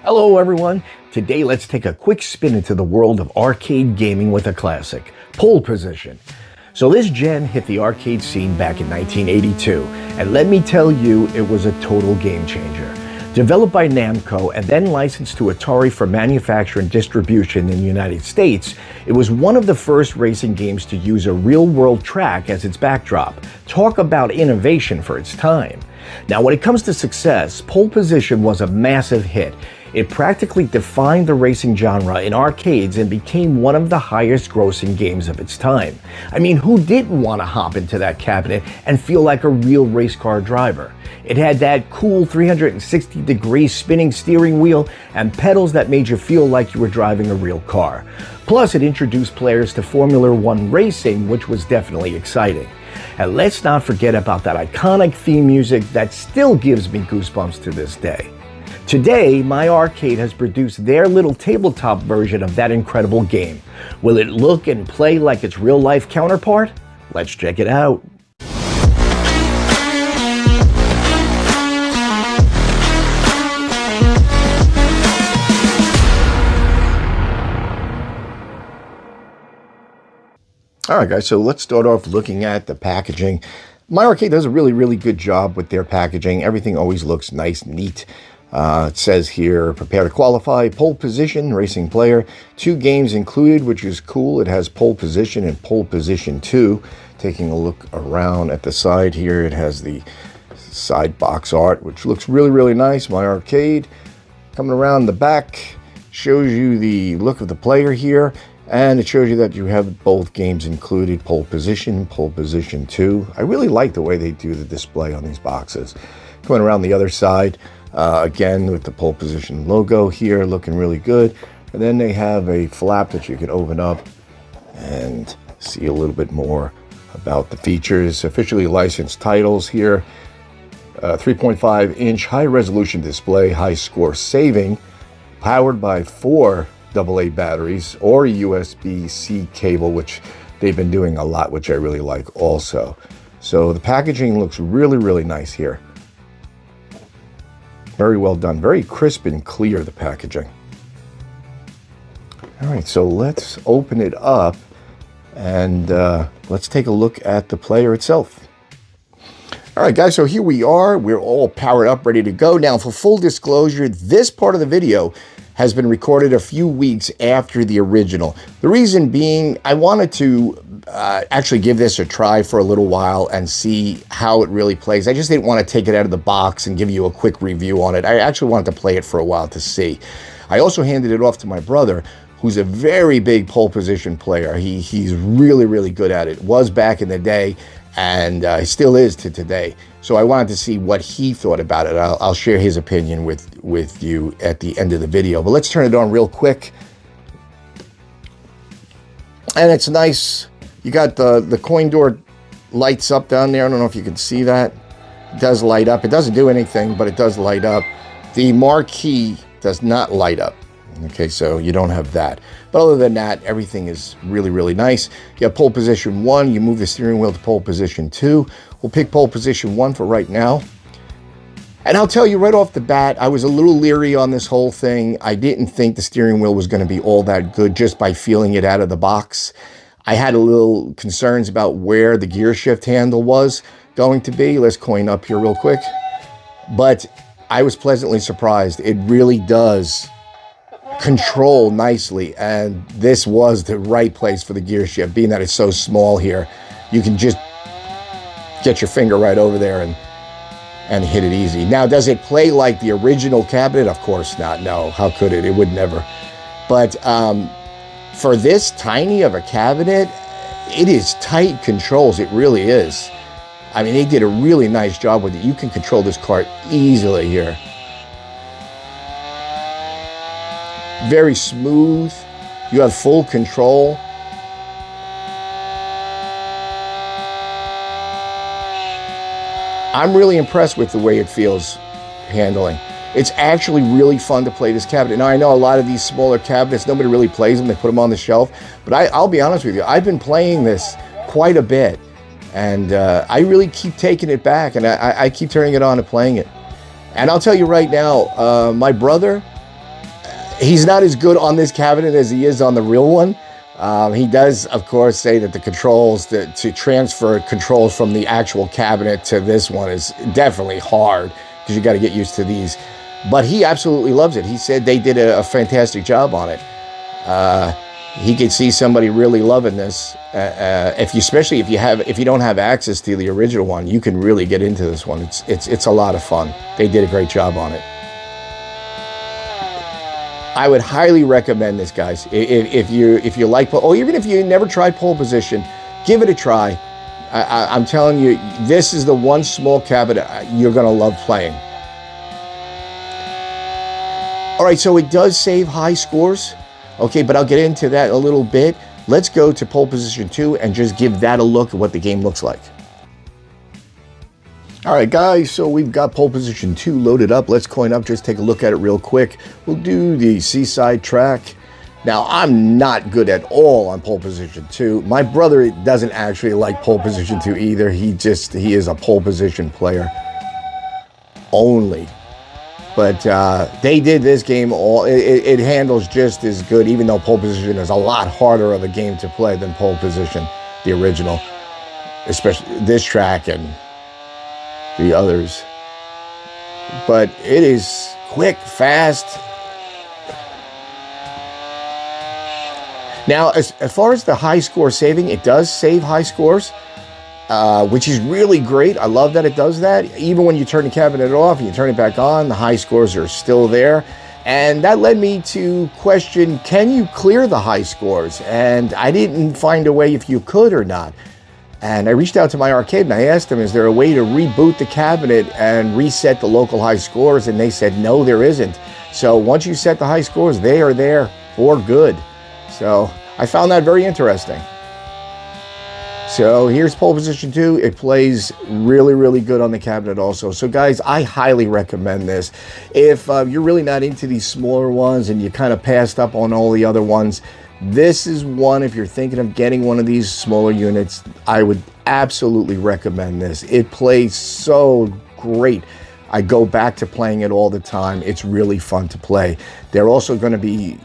Hello everyone. Today let's take a quick spin into the world of arcade gaming with a classic, Pole Position. So this gen hit the arcade scene back in 1982, and let me tell you, it was a total game changer. Developed by Namco and then licensed to Atari for manufacture and distribution in the United States, it was one of the first racing games to use a real-world track as its backdrop. Talk about innovation for its time. Now, when it comes to success, Pole Position was a massive hit. It practically defined the racing genre in arcades and became one of the highest grossing games of its time. I mean, who didn't want to hop into that cabinet and feel like a real race car driver? It had that cool 360-degree spinning steering wheel and pedals that made you feel like you were driving a real car. Plus, it introduced players to Formula One racing, which was definitely exciting. And let's not forget about that iconic theme music that still gives me goosebumps to this day. Today, my arcade has produced their little tabletop version of that incredible game. Will it look and play like its real-life counterpart? Let's check it out. Alright guys, so let's start off looking at the packaging. My arcade does a really good job with their packaging. Everything always looks nice, neat. It says here, prepare to qualify, pole position, racing player, 2 games included, which is cool. It has pole position and pole position 2. Taking a look around at the side here, it has the side box art, which looks really nice. My arcade. Coming around the back, shows you the look of the player here, and it shows you that you have both games included, pole position 2. I really like the way they do the display on these boxes. Coming around the other side, again with the pole position logo here, looking really good. And then they have a flap that you can open up and see a little bit more about the features. Officially licensed titles here. 3.5-inch high-resolution display, high score saving, powered by 4 AA batteries or a USB-C cable, which they've been doing a lot, which I really like also. So the packaging looks really nice here. Very well done, very crisp and clear, the packaging. All right, so let's open it up and let's take a look at the player itself. All right, guys, so here we are. We're all powered up, ready to go. Now, for full disclosure, this part of the video has been recorded a few weeks after the original. The reason being, I wanted to actually give this a try for a little while and see how it really plays. I just didn't want to take it out of the box and give you a quick review on it. I actually wanted to play it for a while to see. I also handed it off to my brother, who's a very big pole position player. He's really good at it. Was back in the day, and he still is to today. So I wanted to see what he thought about it. I'll share his opinion with you at the end of the video. But let's turn it on real quick. And it's nice. You got the coin door lights up down there. I don't know if you can see that. It does light up. It doesn't do anything, but it does light up. The marquee does not light up. Okay, so you don't have that. But other than that, everything is really nice. You have pole position 1. You move the steering wheel to pole position 2. We'll pick pole position 1 for right now. And I'll tell you right off the bat, I was a little leery on this whole thing. I didn't think the steering wheel was going to be all that good just by feeling it out of the box. I had a little concerns about where the gear shift handle was going to be. Let's coin up here real quick. But I was pleasantly surprised. It really does control nicely, and this was the right place for the gear shift. Being that it's so small here, you can just get your finger right over there and hit it easy. Now, does it play like the original cabinet? Of course not. No, how could it? It would never. But for this tiny of a cabinet, it is tight controls. It really is. I mean, they did a really nice job with it. You can control this cart easily here. Very smooth. You have full control. I'm really impressed with the way it feels handling. It's actually really fun to play this cabinet. Now, I know a lot of these smaller cabinets, nobody really plays them. They put them on the shelf. But I'll be honest with you, I've been playing this quite a bit. And I really keep taking it back, and I keep turning it on and playing it. And I'll tell you right now, my brother, He's not as good on this cabinet as he is on the real one. He does, of course, say that the controls, to transfer controls from the actual cabinet to this one is definitely hard because you got to get used to these. But he absolutely loves it. He said they did a fantastic job on it. He could see somebody really loving this. Especially if you don't have access to the original one, you can really get into this one. It's a lot of fun. They did a great job on it. I would highly recommend this, guys. If you like, or even if you never tried pole position, give it a try. I'm telling you, this is the one small cabinet you're gonna love playing. All right, so it does save high scores. Okay, but I'll get into that a little bit. Let's go to pole position 2 and just give that a look at what the game looks like. All right, guys, so we've got pole position 2 loaded up. Let's coin up, just take a look at it real quick. We'll do the seaside track. Now, I'm not good at all on pole position 2. My brother doesn't actually like pole position 2 either. He is a pole position player only. But they did this game, it handles just as good, even though pole position is a lot harder of a game to play than pole position, the original, especially this track and the others. But it is quick, fast. Now, as far as the high score saving, it does save high scores, which is really great. I love that it does that. Even when you turn the cabinet off and you turn it back on, the high scores are still there. And that led me to question, can you clear the high scores? And I didn't find a way if you could or not. And I reached out to my arcade and I asked them, is there a way to reboot the cabinet and reset the local high scores? And they said, no, there isn't. So once you set the high scores, they are there for good. So I found that very interesting. So here's pole position 2. It plays really, really good on the cabinet also. So guys, I highly recommend this. If you're really not into these smaller ones and you kind of passed up on all the other ones, this is one, if you're thinking of getting one of these smaller units, I would absolutely recommend this. It plays so great. I go back to playing it all the time. It's really fun to play. They're also going to be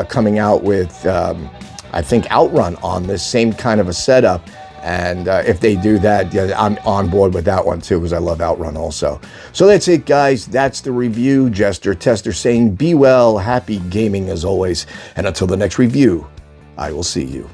coming out with, I think, Outrun on this same kind of a setup. And if they do that, yeah, I'm on board with that one too, because I love Outrun also. So that's it, guys. That's the review. Jestertester saying be well, happy gaming as always. And until the next review, I will see you.